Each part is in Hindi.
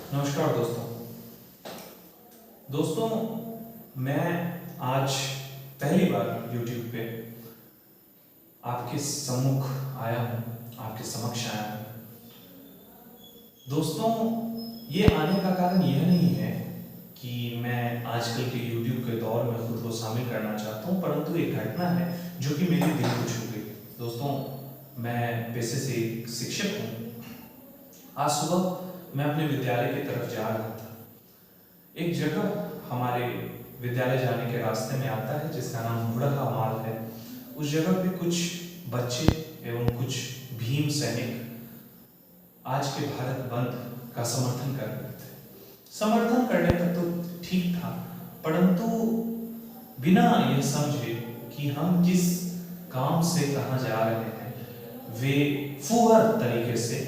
नमस्कार दोस्तों। दोस्तों, मैं आज पहली बार YouTube पे आपके सम्मुख आया हूँ, आपके समक्ष आया हूँ। दोस्तों, ये आने का कारण यह नहीं है कि मैं आजकल के YouTube के दौर में खुद को शामिल करना चाहता हूँ, परंतु एक घटना है जो कि मेरे दिल को छू गई। दोस्तों, मैं पेशे से एक शिक्षक हूँ। आज सुबह मैं अपने विद्यालय की तरफ जा रहा था। एक जगह हमारे विद्यालय जाने के रास्ते में आता है जिसका नाम बुढ़ा माल है। उस जगह पे कुछ बच्चे एवं कुछ भीम सैनिक आज के भारत बंद का समर्थन कर रहे थे। समर्थन करने तक तो ठीक था, परंतु बिना यह समझे कि हम किस काम से कहाँ जा रहे हैं, वे फुहर तरीके से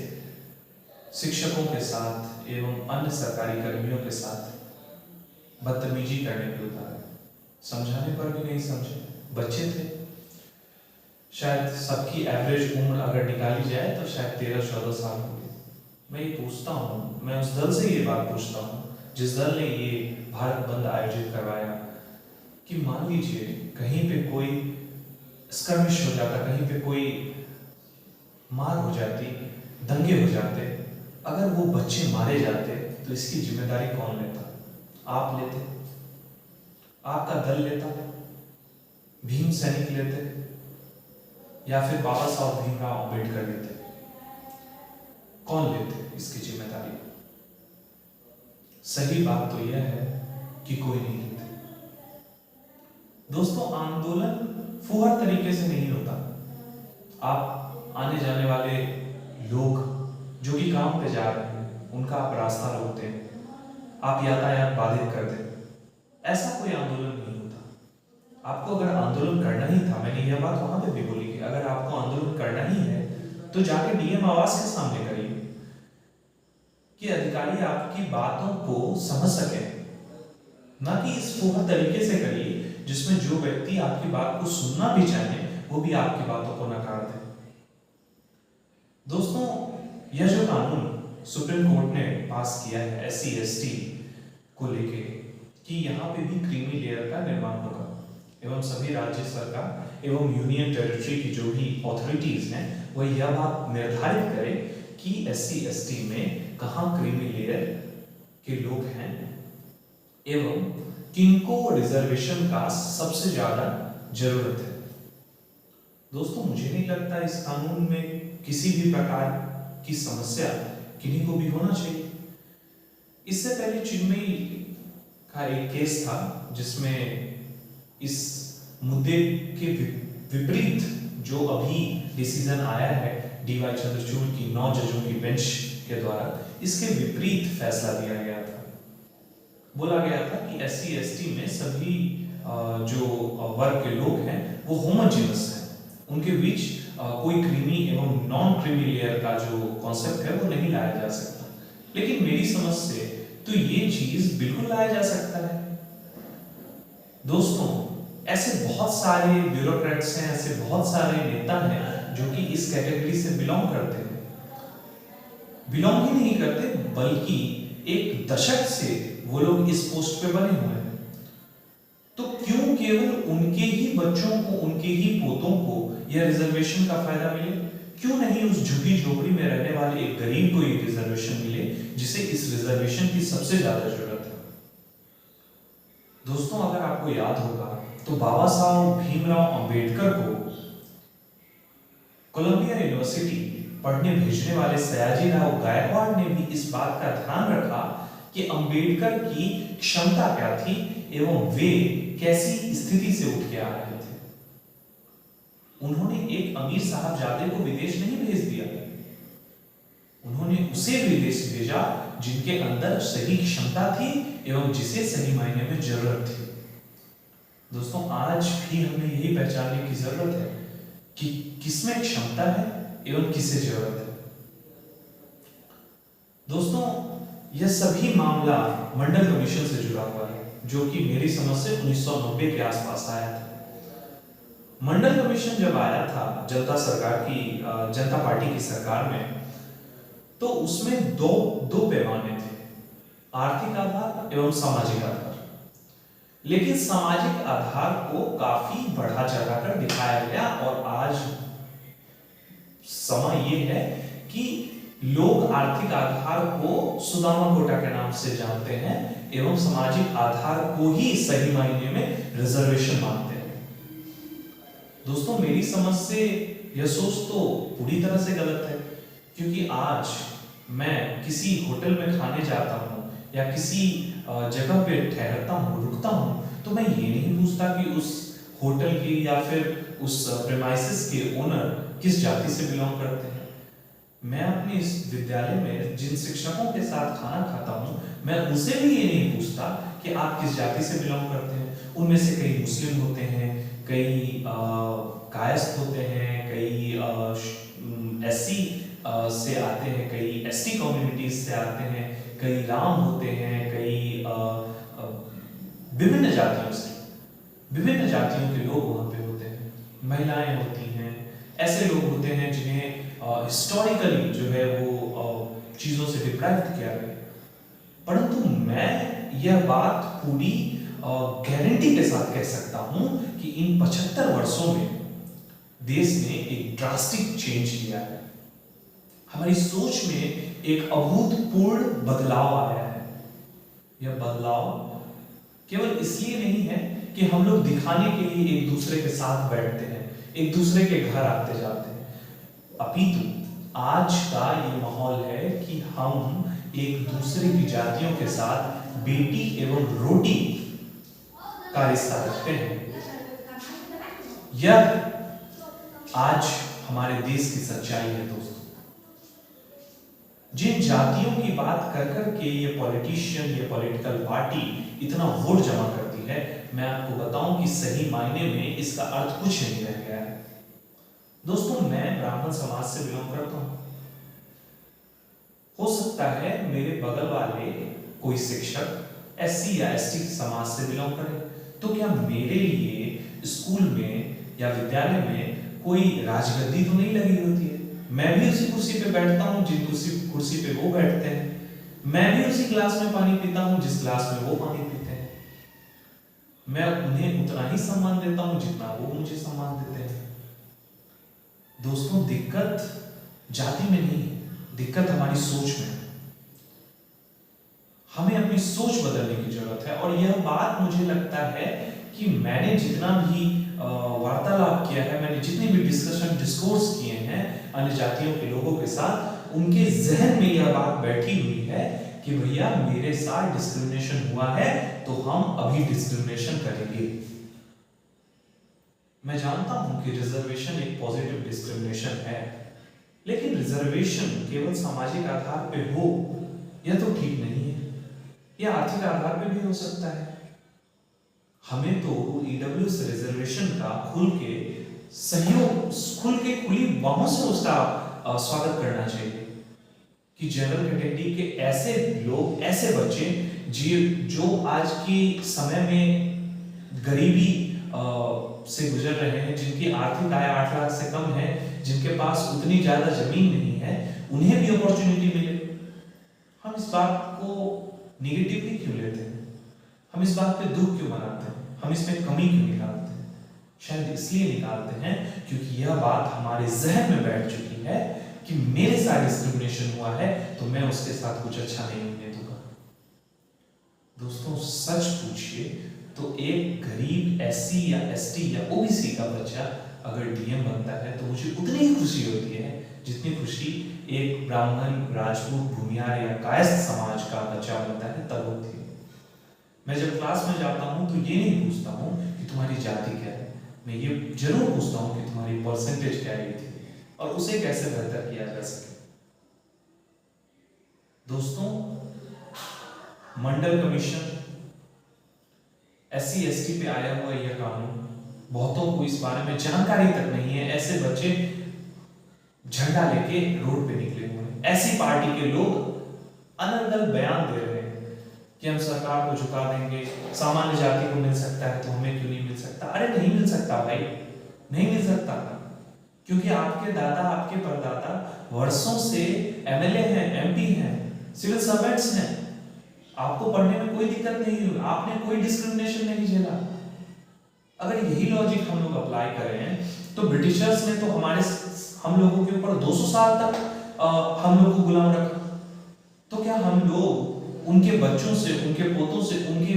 शिक्षकों के साथ एवं अन्य सरकारी कर्मियों के साथ बदतमीजी करने पे उतारे। समझाने पर भी नहीं समझे। बच्चे थे, शायद सबकी एवरेज उम्र अगर निकाली जाए तो शायद 13-14 साल होगी। मैं ये पूछता हूँ, मैं उस दल से ये बात पूछता हूँ जिस दल ने ये भारत बंद आयोजित करवाया, कि मान लीजिए कहीं पे कोई स्कर्मिश हो जाता, कहीं पे कोई मार हो जाती, दंगे हो जाते, अगर वो बच्चे मारे जाते तो इसकी जिम्मेदारी कौन लेता? आप लेते? आपका दल लेता? भीम सैनिक लेते? या फिर बाबा साहब भीमराव अम्बेडकर लेते? कौन लेते इसकी जिम्मेदारी? सही बात तो यह है कि कोई नहीं लेते। दोस्तों, आंदोलन फुहर तरीके से नहीं होता। आप आने जाने वाले लोग जो कि काम पे जा रहे हैं, उनका आप रास्ता रोकते हैं, आप यातायात बाधित कर दें, ऐसा कोई आंदोलन नहीं होता। आपको अगर आंदोलन करना ही था, मैंने यह बात वहां पे भी बोली कि अगर आपको आंदोलन करना ही है तो जाके डीएम आवास के सामने करिए कि अधिकारी आपकी बातों को समझ सके, ना कि इस फुहर तरीके से करिए जिसमें जो व्यक्ति आपकी बात को सुनना भी चाहे वो भी आपकी बातों को नकार दे। दोस्तों, यह जो कानून सुप्रीम कोर्ट ने पास किया है SC/ST को लेके कि यहाँ पे भी क्रीमी लेयर का निर्माण होगा एवं सभी राज्य सरकार एवं यूनियन टेरिटरी की जो भी अथॉरिटीज हैं वह यह बात निर्धारित करें कि SC/ST में कहाँ क्रीमी लेयर के लोग हैं एवं किनको रिजर्वेशन का सबसे ज्यादा जरूरत है। दोस्तों, मुझे नहीं लगता इस कानून में किसी भी प्रकार की समस्या किन्हीं को भी होना चाहिए। इससे पहले चिन्मयी का एक केस था जिसमें इस मुद्दे के विपरीत जो अभी डिसीजन आया है DY चंद्रचूड़ की 9 जजों की बेंच के द्वारा, इसके विपरीत फैसला दिया गया था। बोला गया था कि SC/ST में सभी जो वर्ग के लोग हैं वो होमोजेनस हैं, उनके बीच कोई क्रीमी एवं नॉन क्रीमी लेयर का जो कॉन्सेप्ट है वो नहीं लाया जा सकता। लेकिन मेरी समझ से तो ये चीज बिल्कुल लाया जा सकता है। दोस्तों, ऐसे बहुत सारे ब्यूरोक्रेट्स हैं, ऐसे बहुत सारे नेता हैं जो कि इस कैटेगरी से बिलोंग करते हैं, बिलोंग ही नहीं करते बल्कि एक दशक से वो लोग इस पोस्ट पे बने हुए हैं। तो क्यों केवल उनके ही बच्चों को, उनके ही पोतों को यह रिजर्वेशन का फायदा मिले? क्यों नहीं उस झुग्गी झोपड़ी में रहने वाले एक गरीब को ये रिजर्वेशन मिले जिसे इस रिजर्वेशन की सबसे ज्यादा जरूरत है? दोस्तों, अगर आपको याद होगा तो बाबा साहब भीमराव अंबेडकर को कोलंबिया यूनिवर्सिटी पढ़ने भेजने वाले सयाजी राव गायकवाड़ ने भी इस बात का ध्यान रखा कि अंबेडकर की क्षमता क्या थी एवं वे कैसी स्थिति से उठ के आ रहे थे। उन्होंने एक अमीर साहबजादे को विदेश नहीं भेज दिया, उन्होंने उसे विदेश भेजा जिनके अंदर सही क्षमता थी एवं जिसे सही मायने में जरूरत थी। दोस्तों, आज भी हमें यही पहचानने की जरूरत है कि किसमें क्षमता है एवं किसे जरूरत है। दोस्तों, यह सभी मामला मंडल कमीशन से जुड़ा हुआ है जो कि मेरी समझ से 1990 के आसपास आया था। मंडल कमीशन जब आया था जनता पार्टी की सरकार में, तो उसमें दो पैमाने थे। आर्थिक आधार एवं सामाजिक आधार। लेकिन सामाजिक आधार को काफी बढ़ा चढ़ाकर दिखाया गया और आज समय ये है कि लोग आर्थिक आधार को सुदामा कोटा के नाम से जानते हैं एवं सामाजिक आधार को ही सही मायने में रिजर्वेशन मानते हैं। दोस्तों, मेरी समझ से यह सोच तो पूरी तरह से गलत है, क्योंकि आज मैं किसी होटल में खाने जाता हूँ या किसी जगह पे ठहरता हूँ, रुकता हूँ, तो मैं ये नहीं पूछता कि उस होटल की या फिर उस प्रेमाइसिस के ओनर किस जाति से बिलोंग करते हैं। मैं अपने इस विद्यालय में जिन शिक्षकों के साथ खाना खाता हूँ, मैं उनसे भी ये नहीं पूछता कि आप किस जाति से बिलोंग करते हैं। उनमें से कई मुस्लिम होते हैं, कई कायस्थ होते हैं, कई एससी से आते हैं, कई एसटी कम्युनिटीज से आते हैं, कई राम होते हैं, कई विभिन्न जातियों से, विभिन्न जातियों के लोग वहाँ पे होते हैं, महिलाएं होती हैं, ऐसे लोग होते हैं जिन्हें हिस्टोरिकली जो है वो चीज़ों से डिप्राइव्ड किया गया। परंतु मैं यह बात पूरी गारंटी के साथ कह सकता हूँ कि इन 75 वर्षों में देश ने एक ड्रास्टिक चेंज लिया है। हमारी सोच में एक अभूतपूर्व बदलाव आया है। यह बदलाव केवल इसलिए नहीं है कि हम लोग दिखाने के लिए एक दूसरे के साथ बैठते हैं, एक दूसरे के घर आते जाते हैं, अपितु आज का ये माहौल है कि हम एक दूसरे की जातियों के साथ बेटी एवं रोटी का रिश्ता रखते हैं। यह आज हमारे देश की सच्चाई है। दोस्तों, जिन जातियों की बात कर कर के ये पॉलिटिशियन, ये पॉलिटिकल पार्टी इतना वोट जमा करती है, मैं आपको बताऊं कि सही मायने में इसका अर्थ कुछ नहीं रह गया है। दोस्तों, मैं ब्राह्मण समाज से बिलोंग करता हूं। हो सकता है मेरे बगल वाले कोई शिक्षक एससी या एसटी समाज से बिलोंग करे, तो क्या मेरे लिए स्कूल में या विद्यालय में कोई राजगद्दी तो नहीं लगी होती है? मैं भी उसी कुर्सी पे बैठता हूँ जिन कुर्सी पे वो बैठते हैं। मैं भी उसी गिलास में पानी पीता हूँ जिस गिलास में वो पानी पीते हैं। मैं उन्हें उतना ही सम्मान देता हूँ जितना वो मुझे सम्मान देते हैं। दोस्तों, दिक्कत जाति में नहीं है, दिक्कत हमारी सोच में है। हमें अपनी सोच बदलने की जरूरत है और यह बात मुझे लगता है कि मैंने जितना भी वार्तालाप किया है, मैंने जितने भी डिस्कोर्स किए हैं अन्य जातियों के लोगों के साथ, उनके जहन में यह बात बैठी हुई है कि भैया मेरे साथ डिस्क्रिमिनेशन हुआ है तो हम अभी डिस्क्रिमिनेशन करेंगे। मैं जानता हूं कि रिजर्वेशन एक पॉजिटिव डिस्क्रिमिनेशन है, लेकिन रिजर्वेशन केवल सामाजिक आधार पे हो यह तो ठीक नहीं है। यह आर्थिक आधार पे भी हो सकता है। हमें तो ईडब्ल्यूएस रिजर्वेशन का खुली बाहों से उसका स्वागत करना चाहिए कि जनरल कैटेगरी के ऐसे लोग, ऐसे बच्चे जो आज के समय में गरीबी से गुजर रहे हैं, जिनकी आर्थिक आय 8 लाख से कम है, जिनके पास उतनी ज्यादा जमीन नहीं है, उन्हें भी अपॉर्चुनिटी मिले। हम इस बात को निगेटिवली क्यों लेते हैं? हम इस बात पे दुख क्यों मनाते हैं? हम इसमें कमी क्यों निकालते हैं? शायद इसलिए निकालते हैं क्योंकि यह बात हमारे जहन में बैठ चुकी है कि मेरे साथ डिस्क्रिमिनेशन हुआ है तो मैं उसके साथ कुछ अच्छा नहीं होने दूंगा। दोस्तों, सच पूछिए तो एक गरीब एससी या एसटी या ओबीसी का बच्चा अगर डीएम बनता है तो मुझे उतनी ही खुशी होती है जितनी खुशी एक ब्राह्मण, राजपूत, भूमियार या कायस्थ समाज का बच्चा बनता है तब होती है। मैं जब क्लास में जाता हूं तो ये नहीं पूछता हूं कि तुम्हारी जाति क्या है, मैं ये जरूर पूछता हूं कि तुम्हारी परसेंटेज क्या आई थी और उसे कैसे बेहतर किया जा सके। दोस्तों, मंडल कमीशन, एससी एसटी पे आया हुआ यह कानून, बहुतों को इस बारे में जानकारी तक नहीं है। ऐसे बच्चे झंडा लेके रोड पे निकले हुए हैं। ऐसी पार्टी के लोग अनर्गल बयान दे रहे हैं कि हम सरकार को झुका देंगे, सामान्य जाति को मिल सकता है तो हमें क्यों नहीं मिल सकता? अरे नहीं मिल सकता भाई, नहीं मिल सकता, क्योंकि आपके दादा, आपके परदादा वर्षों से एमएलए हैं, एमपी हैं, सिविल सर्वेंट्स हैं। आपको पढ़ने में कोई दिक्कत नहीं हुई, आपने कोई डिस्क्रिमिनेशन नहीं झेला। अगर यही लॉजिक हम लोग अप्लाई करें तो ब्रिटिशर्स ने तो हम लोगों के ऊपर 200 साल तक हम लोग को गुलाम रखा। तो क्या हम लोग उनके बच्चों से, उनके पोतों से, उनके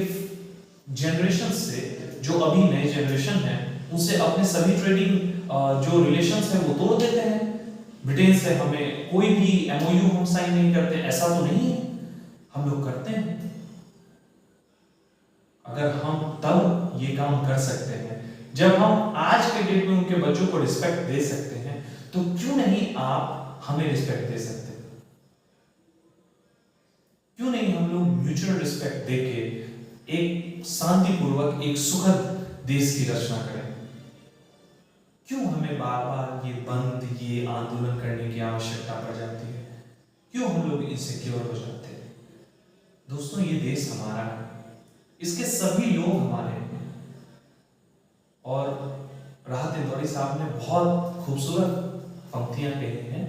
जनरेशन से, जो अभी नए जनरेशन है, उनसे अपने सभी ट्रेडिंग जो रिलेशंस है वो तोड़ देते हैं? ब्रिटेन से हमें कोई भी एमओयू हम साइन नहीं करते, ऐसा तो नहीं है, हम लोग करते हैं। अगर हम तब ये काम कर सकते हैं, जब हम आज के डेट में उनके बच्चों को रिस्पेक्ट दे सकते हैं, तो क्यों नहीं आप हमें रिस्पेक्ट दे सकते? क्यों नहीं हम लोग म्यूचुअल रिस्पेक्ट देके एक शांतिपूर्वक, एक सुखद देश की रचना करें? क्यों हमें बार बार ये बंद, ये आंदोलन करने की आवश्यकता पड़ जाती है? क्यों हम लोग इनसिक्योर हो जाते हैं? दोस्तों, ये देश हमारा है, इसके सभी लोग हमारे हैं। और राहत इंदौरी साहब ने बहुत खूबसूरत पंक्तियां कही हैं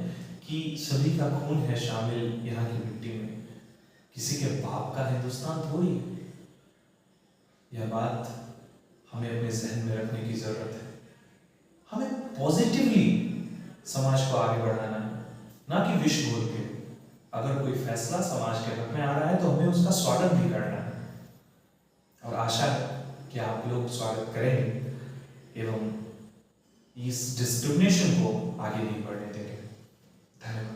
कि सभी का खून है शामिल यहाँ की मिट्टी में, किसी के बाप का हिंदुस्तान थोड़ी है। यह बात हमें अपने जहन में रखने की जरूरत है। हमें पॉजिटिवली समाज को आगे बढ़ाना है, ना कि विष घोल के। अगर कोई फैसला समाज के हक में आ रहा है तो हमें उसका स्वागत भी करना है, और आशा है कि आप लोग स्वागत करेंगे एवं इस डिस्क्रिमिनेशन को आगे नहीं बढ़ने देंगे। धन्यवाद।